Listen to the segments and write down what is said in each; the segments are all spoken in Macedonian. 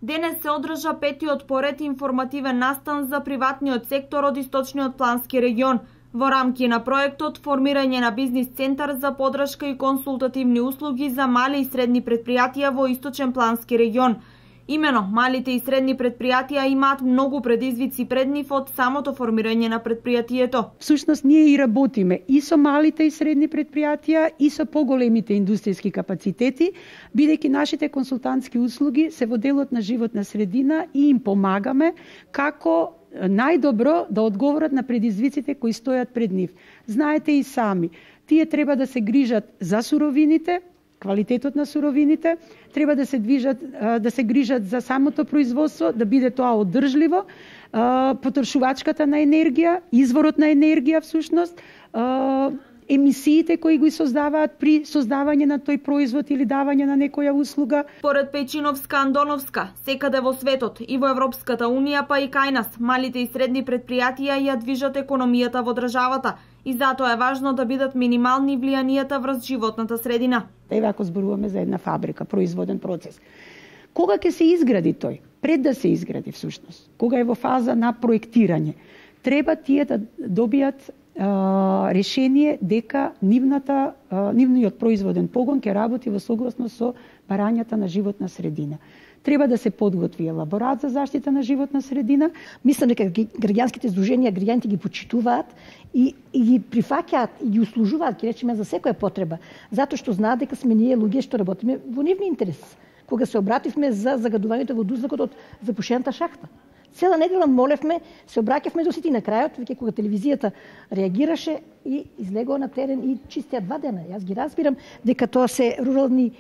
Денес се одржа петиот поред информативен настан за приватниот сектор од Источниот плански регион, во рамки на проектот формирање на бизнис центар за подршка и консултативни услуги за мали и средни предпријатија во Источен плански регион. Имено, малите и средни предпријатија имаат многу предизвици пред нив од самото формирање на предпријатието. Всушност, ние и работиме и со малите и средни предпријатија и со поголемите индустријски капацитети, бидејќи нашите консултантски услуги се во делот на животна средина и им помагаме како најдобро да одговорат на предизвиците кои стојат пред нив. Знаете и сами, тие треба да се грижат за суровините, квалитетот на суровините, треба да се грижат за самото производство, да биде тоа одржливо, потрошувачката на енергија, изворот на енергија всушност, емисиите кои ги создаваат при создавање на тој производ или давање на некоја услуга. Поред Пејчиновска, Андоновска, секаде во светот и во Европската Унија, па и кај нас, малите и средни предпријатија ја движат економијата во државата и затоа е важно да бидат минимални влијанијата врз животната средина. Еве ако зборуваме за една фабрика, производен процес. Кога ќе се изгради тој? Пред да се изгради всушност, кога е во фаза на проектирање, треба тие да добијат решение дека нивниот производен погон ќе работи во согласно со барањата на животна средина. Треба да се подготви елаборат за заштита на животна средина. Мислам дека граѓанските здруженија, граѓаните ги почитуваат и ги прифаќаат и ги услужуваат, ќе речеме, за секоја потреба, затоа што знаат дека сме ние луѓе што работиме во нивни интерес. Кога се обративме за загадувањето во воздухот од запушената шахта, цела недела молевме, се обраќавме до сите и на крајот, веќе кога телевизијата реагираше и излегоа на терен и чистеа 2 дена. Јас ги разбирам дека тоа се рурални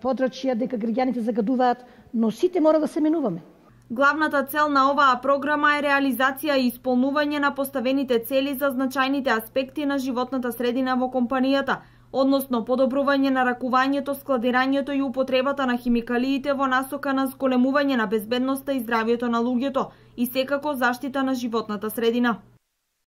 подрачја, дека граѓаните загадуваат, но сите мора да се менуваме. Главната цел на оваа програма е реализација и исполнување на поставените цели за значајните аспекти на животната средина во компанијата, односно подобрување на ракувањето, складирањето и употребата на химикалиите во насока на зголемување на безбедноста и здравјето на луѓето и секако заштита на животната средина.